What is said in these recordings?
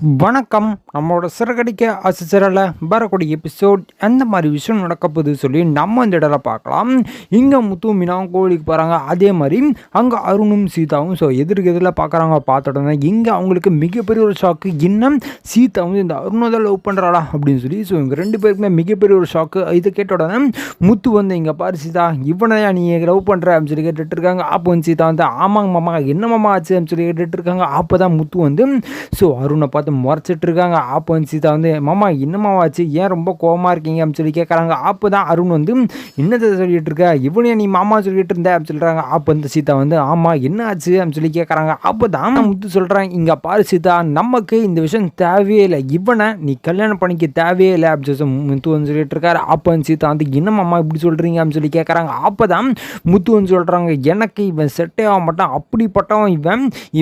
வணக்கம். நம்மளோட சிறகடிக்க ஆசிரியரில் வரக்கூடிய எபிசோட் எந்த மாதிரி விஷயம் நடக்க போகுது சொல்லி நம்ம இந்த இடத்துல பார்க்கலாம். இங்கே முத்து மீனாவும் கோவிலுக்கு போகிறாங்க. அதே மாதிரி அங்கே அருணும் சீதாவும் எதிர்க்கு எதிரில் பார்க்குறாங்க. பார்த்த உடனே இங்கே அவங்களுக்கு மிகப்பெரிய ஒரு ஷாக்கு. இன்னும் சீதா வந்து இந்த அருணை தான் லவ் பண்ணுறாளா அப்படின்னு சொல்லி இவங்க ரெண்டு பேருக்குமே மிகப்பெரிய ஒரு ஷாக்கு. இதை கேட்ட உடனே முத்து வந்து இங்கே பாரு சீதா, இவனை நீ லவ் பண்ணுற அப்படின்னு சொல்லி கேட்டுட்டு இருக்காங்க. அப்போ வந்து சீதா வந்து ஆமாங்க மாமா, என்ன மாமா ஆச்சு அப்படின்னு சொல்லி கேட்டுட்டு இருக்காங்க. அப்போ தான் முத்து வந்து அருணை பார்த்து முறைச்சிட்டு இருக்காங்க. அப்போ வந்து சீதா வந்து மாமா என்னமாவாச்சு, ஏன் ரொம்ப கோவமாக இருக்கீங்க அப்படின்னு சொல்லி கேட்குறாங்க. அப்போ தான் அருண் வந்து என்னத்தை சொல்லிட்டு இருக்க, இவனே நீ மாமா சொல்லிட்டு இருந்த அப்படின்னு சொல்கிறாங்க. அப்போ வந்து சீதா வந்து ஆமாம் என்ன ஆச்சு அப்படின்னு சொல்லி கேட்குறாங்க. அப்போ தான் முத்து சொல்கிறேன், இங்கே பாரு சீதா, நமக்கு இந்த விஷயம் தேவையே இல்லை, இவனை நீ கல்யாணம் பண்ணிக்க தேவையே இல்லை அப்படின்னு சொல்லி முத்து வந்து சொல்லிட்டு இருக்காரு. அப்போ வந்து சீதா வந்து என்ன மாமா இப்படி சொல்கிறீங்க அப்படின்னு சொல்லி கேட்குறாங்க. அப்போ தான் முத்து வந்து சொல்கிறாங்க, எனக்கு இவன் செட்டே ஆக மாட்டான், அப்படிப்பட்டவன்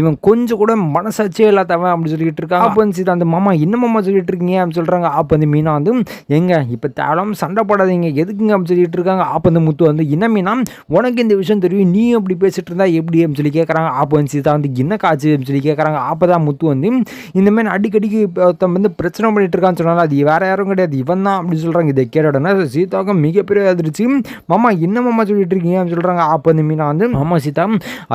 இவன் கொஞ்சம் கூட மனசாட்சியே இல்லாதவன் அப்படின்னு சொல்லிட்டு இருக்காங்க. அப்போ வந்து சீதா அந்த மாமா என்ன மாமா சொல்லிட்டு இருக்கீங்க அப்படின்னு சொல்கிறாங்க. அப்போ வந்து மீனா வந்து எங்க இப்போ தேவையில்லாம சண்டை போடாதீங்க எதுக்குங்க அப்படின்னு சொல்லிட்டு இருக்காங்க. அப்போ வந்து முத்து வந்து என்ன மீனா உனக்கு இந்த விஷயம் தெரியும், நீ அப்படி பேசிட்டு இருந்தா எப்படி அப்படின்னு சொல்லி கேட்குறாங்க. அப்போ வந்து சீதா வந்து என்ன காச்சு அப்படின்னு சொல்லி கேட்குறாங்க. அப்போ தான் முத்து வந்து இந்த மாதிரி அடிக்கடிக்கு வந்து பிரச்சனை பண்ணிட்டு இருக்கான்னு சொன்னாலும் அது வேற யாரும் கிடையாது, இவன் தான் அப்படின்னு சொல்கிறாங்க. இதை கேட்ட உடனே சீதாவுக்கு மிகப்பெரிய அதிர்ச்சி. மாமா என்ன மாமா சொல்லிட்டு இருக்கீங்க அப்படின்னு சொல்கிறாங்க. அப்போ வந்து மீனா வந்து மாமா சீதா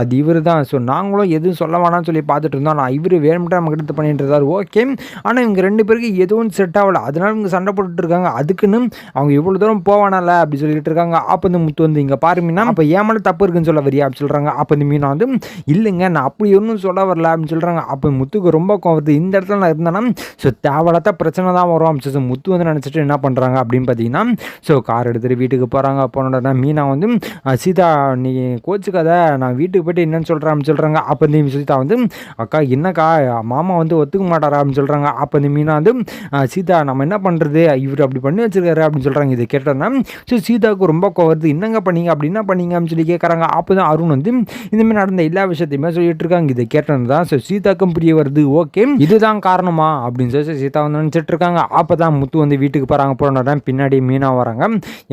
அது இவர் தான், நாங்களும் எதுவும் சொல்ல வேணாம்னு சொல்லி பார்த்துட்டு இருந்தோம், நான் இவர் வேணும்ட்டு நம்ம கிட்ட பண்ணிட்டு இருந்தார் ஓகே, ஆனால் இவங்க ரெண்டு பேருக்கு எதுவும் செட் ஆகலை, அதனால இவங்க சண்டை போட்டுட்டு இருக்காங்க, அதுக்குன்னு அவங்க இவ்வளோ தூரம் போவானல அப்படி சொல்லிட்டு இருக்காங்க. அப்போ இந்த முத்து வந்து இங்கே பாரு மீனா, அப்போ ஏமால தப்பு இருக்குன்னு சொல்ல வரியா அப்படின்னு சொல்கிறாங்க. அப்போ இந்த மீனா வந்து இல்லைங்க நான் அப்படி ஒன்றும் சொல்ல வரல அப்படின்னு சொல்கிறாங்க. அப்போ முத்துக்கு ரொம்ப வருது, இந்த இடத்துல நான் இருந்தேன்னா தேவையில்லாத பிரச்சனை தான் வரும் அப்படின்னு முத்து வந்து நினச்சிட்டு என்ன பண்ணுறாங்க அப்படின்னு பார்த்தீங்கன்னா கார் எடுத்துகிட்டு வீட்டுக்கு போகிறாங்க. போனோட மீனா வந்து சீதா நீ கோச்சுக்காத, நான் வீட்டுக்கு போய்ட்டு என்னன்னு சொல்கிறேன் அப்படின்னு சொல்கிறாங்க. அப்போ இந்த சீதா வந்து அக்கா என்னக்கா மாமா வந்து ஒத்துக்க மாட்டாரா அப்படின்னு சொல்கிறாங்க. அப்போ இந்த மீனா வந்து சீதா நம்ம என்ன பண்ணுறது, இவர் அப்படி பண்ணி வச்சிருக்காரு அப்படின்னு சொல்கிறாங்க. இதை கேட்டோன்னா சீதாவுக்கு ரொம்ப வருது, என்னங்க பண்ணீங்க அப்படி என்ன பண்ணீங்க அப்படின்னு சொல்லி கேட்குறாங்க. அப்போ தான் அருண் வந்து இந்தமாதிரி நடந்த எல்லா விஷயத்தையுமே சொல்லிட்டு இருக்காங்க. இதை கேட்டோன்னு தான் சீதாக்கும் புரிய வருது, ஓகே இதுதான் காரணமா அப்படின்னு சொல்லி சீதா வந்து நினச்சிட்டு இருக்காங்க. அப்போ தான் முத்து வந்து வீட்டுக்கு போகிறாங்க. போனோட பின்னாடி மீனா வராங்க.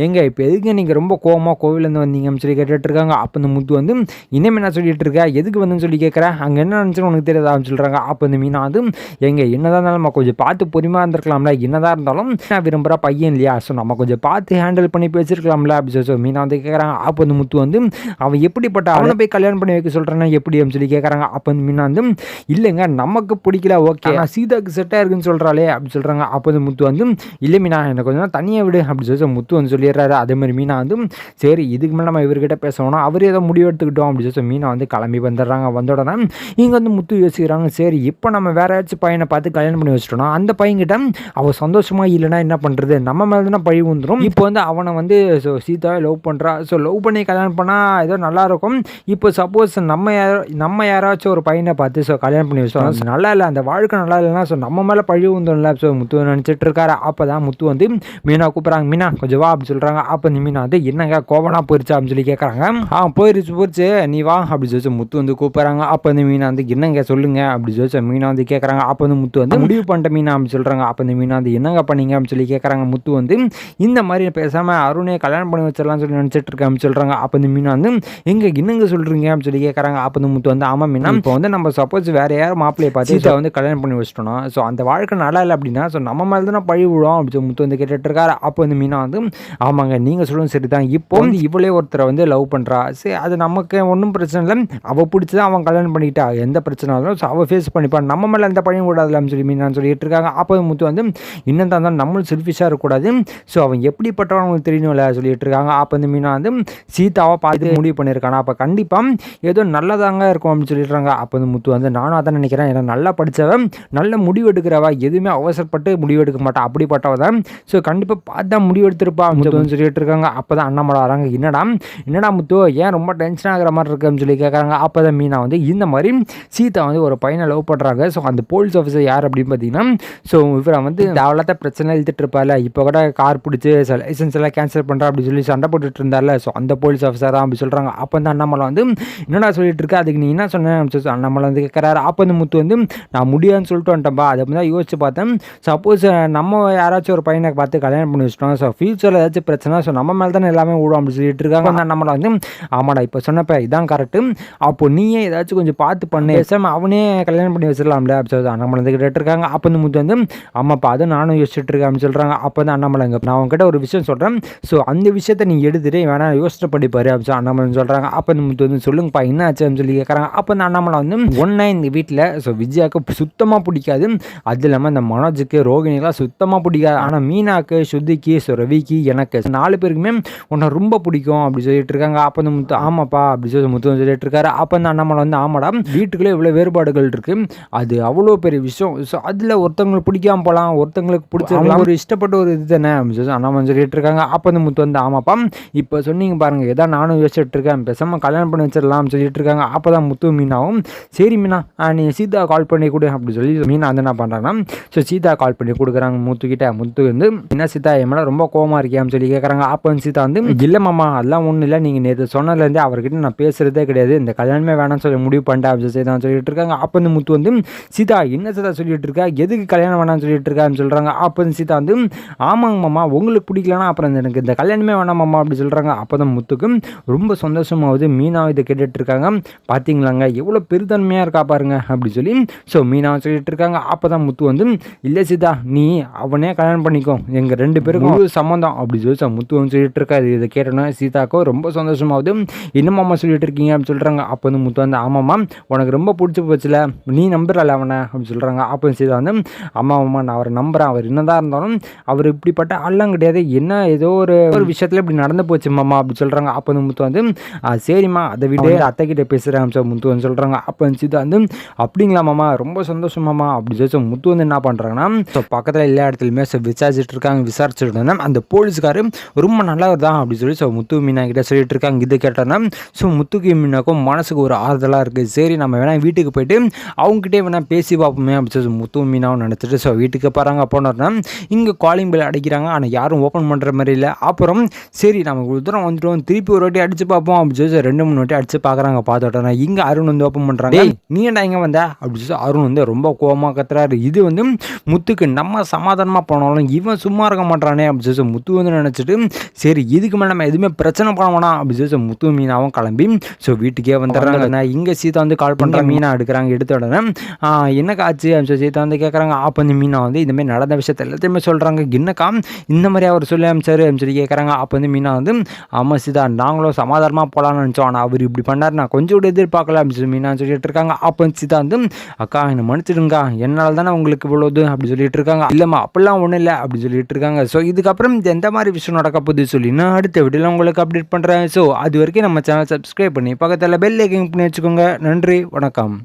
எங்க இப்போ எதுக்கு நீங்கள் ரொம்ப கோவமாக கோவிலேருந்து வந்தீங்கன்னு சொல்லி கேட்டுட்டு இருக்காங்க. அப்போ இந்த முத்து வந்து இன்னும் என்ன சொல்லிட்டு இருக்க, எதுக்கு வந்துன்னு சொல்லி கேட்குறேன், அங்கே என்ன நினச்சுன்னு உனக்கு தெரியாதா அப்படின்னு சொல்கிறாங்க. அப்போ இந்த மீனா வந்து எங்க என்னதான் இருந்தாலும் நம்ம கொஞ்சம் பார்த்து பொறுமையாக இருந்திருக்கலாம்ல, என்னதான் இருந்தாலும் நான் விரும்புகிற பையன் இல்லையா, நம்ம கொஞ்சம் பார்த்து ஹேண்டில் பண்ணி பேசிருக்கலாம்ல அப்படி சொல்லி மீனா வந்து கேட்குறாங்க. அப்போ வந்து முத்து வந்து அவன் எப்படிப்பட்ட அவனை போய் கல்யாணம் பண்ணி வைக்க சொல்கிறேன்னா எப்படி அப்படின்னு சொல்லி கேட்குறாங்க. அப்போ வந்து மீனா வந்து இல்லைங்க நமக்கு பிடிக்கல ஓகே, ஆனால் சீதாவுக்கு செட்டாக இருக்குன்னு சொல்கிறாளே அப்படின்னு சொல்கிறாங்க. அப்போ வந்து முத்து வந்து இல்லை மீனா எனக்கு கொஞ்சம் தனியாக விடு அப்படி சொல்லி முத்து வந்து சொல்லிடுறாரு. அதே மாதிரி மீனா வந்து சரி இதுக்கு மேலே நம்ம இவர்கிட்ட பேசணும், அவர் ஏதோ முடிவு எடுத்துக்கிட்டோம் அப்படி சொல்லி மீனா வந்து கிளம்பி வந்துடுறாங்க. வந்த உடனே இங்கே வந்து முத்து யோசிக்கிறாங்க, சரி இப்போ நம்ம வேற ஏதாச்சும் பையனை பார்த்து கல்யாணம் பண்ணி வச்சிட்டோம்னா அந்த பையன்கிட்ட அவள் சந்தோஷமாக இல்லைன்னா என்ன பண்ணுறது, நம்ம மேலே தானே பழி வந்துடும். இப்போ வந்து அவனை வந்து சீதாவை லவ் பண்ணுறா, லவ் பண்ணி கல்யாணம் பண்ணால் ஏதோ நல்லாயிருக்கும். இப்போ சப்போஸ் நம்ம யாராச்சும் ஒரு பையனை பார்த்து கல்யாணம் பண்ணி வச்சிட்டோம் நல்லா இல்லை, அந்த வாழ்க்கை நல்லா இல்லைன்னா நம்ம மேலே பழி வந்துடும்ல முத்து நினச்சிட்டு இருக்காரு. அப்போ தான் முத்து வந்து மீனா கூப்பிட்றாங்க, மீனா கொஞ்சம் வா அப்படி சொல்கிறாங்க. அப்போ இந்த மீனா வந்து என்னங்க கோவனா போயிருச்சா அப்படின்னு சொல்லி கேட்குறாங்க. போயிருச்சு நீ வா அப்படி சொல்லி முத்து வந்து கூப்பிட்றாங்க. அப்போ இந்த மீனா வந்து என்னங்க சொல்லுங்க அப்படி சொல்லி மீனா வந்து கேட்குறாங்க. அப்போ வந்து முத்து வந்து முடிவு பண்ணிட்ட மீனா அப்படின்னு சொல்கிறாங்க. அப்போ இந்த மீனா வந்து என்னங்க பண்ணீங்க அப்படின்னு சொல்லி கேட்குறாங்க. முத்து வந்து இந்த மாதிரி பேசாமல் அருணை கல்யாணம் பண்ணி வச்சிடலாம்னு சொல்லி நினச்சிட்டு இருக்கேன் அப்படின்னு சொல்கிறாங்க. அப்போ இந்த மீனா வந்து என்னங்க சொல்கிறீங்க அப்படின்னு சொல்லி கேட்குறாங்க. அப்போ இந்த முத்து வந்து ஆமாம் மீனா, இப்போ வந்து நம்ம சப்போஸ் வேற யாரும் மாப்பிள்ளையை பார்த்து சீதா வந்து கல்யாணம் பண்ணி வச்சிட்டோம்னா அந்த வாழ்க்கை நல்லா இல்லை அப்படின்னா நம்ம மேலே தான் பழி விழும் அப்படி சொல்லி முத்து வந்து கேட்டுட்டு இருக்காரு. அப்போ வந்து மீனா வந்து ஆமாங்க நீங்கள் சொல்லுங்க சரி தான், இப்போ வந்து இவளே ஒருத்தரை வந்து லவ் பண்ணுறா, சரி அது நமக்கு ஒன்றும் பிரச்சனை இல்லை, அவள் பிடிச்சதான் அவன் கல்யாணம் பண்ணிக்கிட்டா எந்த பிரச்சனை இருந்தாலும் அவள் ஃபேஸ் பண்ணிப்பான், நம்ம மேலே எந்த பழியும் கூடாதுன்னு சொல்லி மீனா சொல்லிட்டு இருக்காங்க. அப்போ முத்து வந்து இன்னும் தான் நம்மளும் செல்ஃபிஷாக இருக்கக்கூடாது, அவன் எப்படிப்பட்டவன் அவங்களுக்கு தெரியணும்ல சொல்லிட்டு இருக்காங்க. அப்போ வந்து மீனா வந்து சீதாவை பார்த்து முடிவு பண்ணியிருக்கானா, அப்போ கண்டிப்பாக ஏதோ நல்லதாங்க இருக்கும் அப்படின்னு சொல்லிடுறாங்க. அப்போ வந்து முத்து வந்து நானும் அதான் நினைக்கிறேன், ஏன்னா நல்லா படித்தவன் நல்ல முடிவு எடுக்கிறவா, எதுவுமே அவசரப்பட்டு முடிவு எடுக்க மாட்டான், அப்படிப்பட்டவ தான் கண்டிப்பாக பார்த்தா முடிவு எடுத்திருப்பா முத்துன்னு சொல்லிட்டு இருக்காங்க. அப்போ தான் அண்ணாமலை வராங்க, என்னடா முத்து ஏன் ரொம்ப டென்ஷன் ஆகிற மாதிரி இருக்குன்னு சொல்லி கேட்குறாங்க. அப்போ தான் மீனா வந்து இந்த மாதிரி சீதா வந்து ஒரு பையனை லவ் பண்ணுறாங்க, அந்த போலீஸ் ஆஃபீஸர் யார் அப்படின்னு பார்த்தீங்கன்னா இவரை வந்து தேவையில்லாத பிரச்சனை எழுதிட்டு இருப்பார்ல, இப்போ கூட கார் பிடிச்சி லைசன்ஸ் எல்லாம் கேன்சல் பண்ணுறா அப்படி சொல்லி சண்டை போட்டுட்டு இருந்தார்ல, அந்த போலீஸ் ஆஃபீஸர் தான் அப்படி சொல்கிறாங்க. அப்போ வந்து அண்ணாமலை வந்து என்னடா சொல்லிட்டு இருக்கா, அதுக்கு நீ என்ன சொன்ன அண்ணாமலை வந்து கேட்குறாரு. அப்போ வந்து முத்து வந்து நான் முடியாதுன்னு சொல்லிட்டு வந்துட்டேன்ப்பா, அதை தான் யோசிச்சு பார்த்தேன், சப்போஸ் நம்ம யாராச்சும் ஒரு பையனை பார்த்து கல்யாணம் பண்ணி வச்சிட்டோம், ஃபியூச்சரில் ஏதாச்சும் பிரச்சனை நம்ம மேலே தானே எல்லாமே விடும் அப்படி சொல்லிட்டு இருக்காங்க. அந்த அண்ணாமலை வந்து ஆமாடா இப்போ சொன்னப்ப இதான் கரெக்டு, அப்போ நீயே ஏதாச்சும் கொஞ்சம் பார்த்து பண்ணு, அவனே கல்யாணம் பண்ணி வச்சிடலாம்ல அப்படி சொல்லி அண்ணாமலை வந்து கேட்டுருக்காங்க. அப்போ வந்து முத்து வந்து ஆமாப்பா அதை நானும் யோசிச்சுட்டு இருக்கேன் அப்படின்னு சொல்கிறாங்க. அப்போ வந்து அண்ணாமலைங்க நான் உங்ககிட்ட ஒரு விஷயம் சொல்கிறேன், ஸோ அந்த விஷயத்தை நீ எடுத்துகிட்டு வேணா யோசிச்சு படிப்பாரு அப்படின்னு சொல்லி அண்ணாமலை சொல்கிறாங்க. அப்போ இந்த முத்து வந்து சொல்லுங்கப்பா என்ன ஆச்சு அப்படின்னு சொல்லி கேட்குறாங்க. அப்போ இந்த அண்ணாமலை வந்து ஒன்றா இந்த வீட்டில் ஸோ விஜயாவுக்கு சுத்தமாக பிடிக்காது, அது இல்லாமல் இந்த மனோஜுக்கு ரோகிணிக்கெலாம் சுத்தமாக பிடிக்காது, ஆனால் மீனாக்கு ஸ்ருதிக்கு ஸோ ரவிக்கு எனக்கு 4 பேருக்குமே உன்னை ரொம்ப பிடிக்கும் அப்படி சொல்லிட்டு இருக்காங்க. அப்போ இந்த முத்து ஆமாப்பா அப்படி சொல்லி முத்து சொல்லிட்டு இருக்காரு. அப்போ இந்த அண்ணாமலை வந்து ஆமாடா வீட்டுக்குள்ளே இவ்வளோ வேறுபாடுகள் இருக்குது, அது அவ்வளோ பெரிய விஷயம், ஸோ அதில் ஒருத்தவங்களுக்கு பிடிக்காம போகலாம், ஒருத்தவங்களுக்கு பிடிச்ச ஒரு இஷ்டப்பட்ட ஒரு இது தானே அப்படின்னு சொல்லி அண்ணாமலை சொல்லிட்டு இருக்காங்க. அப்போ இந்த முத்து வந்து ஆமாப்பா இப்போ சொன்னீங்க பாருங்கள் எதாவது நானும் யோசிச்சுட்டு இருக்கேன், பேசாமல் கல்யாணம் பண்ணி வச்சிடலாம்னு சொல்லிட்டு இருக்காங்க. அப்போ தான் முத்து மீனாவும் சரி மீனா நீ சீதா கால் பண்ணி கொடு அப்படி சொல்லி மீனா வந்து என்ன பண்ணுறாங்கன்னா ஸோ சீதா கால் பண்ணி கொடுக்குறாங்க முத்துக்கிட்ட. முத்து வந்து என்ன சீதா என் மேலே ரொம்ப கோவமாக இருக்கியான்னு சொல்லி கேட்குறாங்க. அப்போ சீதா வந்து இல்லை மாமா அதெல்லாம் ஒன்றும் இல்லை, நீங்கள் நேற்று சொன்னதுலேருந்தே அவர்கிட்ட நான் பேசுகிறதே கிடையாது, இந்த கல்யாணமே வேணாம்னு சொல்லி முடிவு பண்ணிட்டேன் அப்படி சொல்லி தான் சொல்லிட்டு இருக்காங்க. அப்போ வந்து முத்து வந்து சீதா என்ன சீதா சொல்லிட்டு இருக்கா, எதுக்கு கல்யாணம் வேணாம்னு சொல்லிட்டு இருக்கான்னு சொல்கிறாங்க. அப்போ சீதா வந்து ஆமாங்க மாமா உங்களுக்கு பிடிக்கலன்னா அப்புறம் எனக்கு இந்த கல்யாணமே வேணாம் மாமா அப்படி சொல்கிறாங்க. அப்போ தான் முத்துக்கு ரொம்ப சந்தோஷமாகுது. மீனா இதை கேட்டுட்டு இருக்காங்க, பார்த்தீங்களாங்க எவ்வளோ பெருந்தன்மையாக இருக்கா பாருங்க அப்படி சொல்லி ஸோ மீனா சொல்லிட்டு இருக்காங்க. அப்போ தான் முத்து வந்து இல்லை சீதா நீ அவனே கல்யாணம் பண்ணிக்கோ, எங்கள் 2 பேருக்கும் ஒரு சம்மந்தம் அப்படி சொல்லி முத்து வந்து சொல்லிட்டு இருக்காரு. இதை கேட்டோன்னா சீதாக்கோ ரொம்ப சந்தோஷமாகுது. என்னமாம்மா சொல்லிட்டு இருக்கீங்க அப்படின்னு சொல்கிறாங்க. அப்போ வந்து முத்து வந்து ஆமாம்மா உனக்கு ரொம்ப பிடிச்சி போச்சுல, நீ நம்புறல அவனை அப்படின்னு சொல்கிறாங்க. அப்போ சீதா வந்து ஆமாம்மா நான் அவரை நம்புகிறேன், அவர் என்னதான் இருந்தாலும் அவர் இப்படிப்பட்ட ஆள்லாம் கிடையாது, என்ன ஏதோ ஒரு விஷயத்தில் இப்படி நடந்து போச்சு மாமா அப்படி சொல்கிறாங்க. அப்போ வந்து முத்து வந்து சரிம்மா அதை விட அத்தைக்கிட்ட பேசுகிறேன் ஸோ முத்து வந்து சொல்கிறாங்க. அப்போ சீதா வந்து அப்படிங்களா மாமா ரொம்ப சந்தோஷமாமா அப்படி சொல்லி முத்து வந்து என்ன பண்ணுறாங்கன்னா ஸோ பக்கத்தில் எல்லா இடத்துலையுமே ஸோ விசாரிச்சுட்டு இருந்தேன் அந்த போலீஸ்காரு ரொம்ப நல்லவர் தான் அப்படி சொல்லி ஸோ முத்து மீனா கிட்ட சொல்லிட்டு இருக்காங்க. இது கேட்டோன்னா ஸோ முத்துக்கு மீனாக்கும் மனசுக்கு ஒரு ஆறுதலாக இருக்குது, சரி நம்ம வேணால் வீட்டுக்கு போயிட்டு அவங்ககிட்டே வேணால் பேசி பார்ப்போமே அப்படி சொல்லி முத்து மீனாவும் நினச்சிட்டு ஸோ வீட்டுக்கு போகிறாங்க. போனோன்னா இங்கே காலிங் பெல் அடிக்கிறாங்க, ஆனால் யாரும் ஓப்பன் பண்ணுற மாதிரி இல்லை. அப்புறம் சரி நம்ம ஒரு தூரம் வந்துட்டோம் திருப்பி ஒரு வாட்டி அடிச்சு பார்ப்போம் அப்படி சொல்லி 2-3 வாட்டி அடிச்சு பார்க்குறாங்க. பார்த்துட்டோன்னா இங்கே அருண் வந்து ஓப்பன் பண்ணுறாங்க. நீ என்ன இங்கே வந்த அப்படி சொல்லி அருண் வந்து ரொம்ப கோவமாக கத்துறாரு. இது வந்து முத்துக்கு நம்ம சமாதானமாக போனாலும் இவன் சும்மா இருக்க மாட்டானே அப்படி சொல்லி முத்து வந்து நினச்சிட்டு சரி இதுக்கு மேலே நம்ம எதுவுமே பிரச்சனை பண்ண வேணாம் அப்படி சொல்லி முத்து மீனாவும் கிளம்பி ஸோ வீட்டுக்கே வந்துடுறாங்க. இங்கே சீதா வந்து கால் பண்ணுறாங்க, மீனா எடுக்கிறாங்க. எடுத்த உடனே என்னக்கா ஆச்சு அப்படின்னு சொல்லி சீதா வந்து கேட்குறாங்க. அப்போ வந்து மீனா வந்து இந்தமாதிரி நடந்த விஷயத்தை எல்லாத்தையுமே சொல்கிறாங்க. என்னக்கா இந்த மாதிரி அவர் சொல்லி அமைச்சாரு அப்படின்னு சொல்லி கேட்குறாங்க. அப்போ வந்து மீனா வந்து ஆமாம் சீதா நாங்களும் சமாதானமாக போகலான்னு நினச்சோம், ஆனால் அவர் இப்படி பண்ணார் நான் கொஞ்சம் கூட எதிர்பார்க்கல அப்படின்னு சொல்லி மீனா சொல்லிட்டு இருக்காங்க. அப்போ சீதா வந்து அக்கா என்னை மன்னிச்சிடுங்கக்கா என்னால் தானே உங்களுக்கு இவ்வளோது அப்படி சொல்லிட்டு இருக்காங்க. இல்லைம்மா அப்படிலாம் ஒன்றும் இல்லை அப்படி சொல்லிட்டு இருக்காங்க. ஸோ இதுக்கப்புறம் எந்த மாதிரி விஷயம் நடக்க போகுது சொல்லி நான் அடுத்த வீடியோவில் உங்களுக்கு அப்டேட் பண்ணுறேன். ஸோ அது வரைக்கும் நம்ம சேனல் சப்ஸ்கிரைப் பண்ணி பக்கத்தில் பெல் ஐக்கான் பண்ணி வச்சுக்கோங்க. நன்றி, வணக்கம்.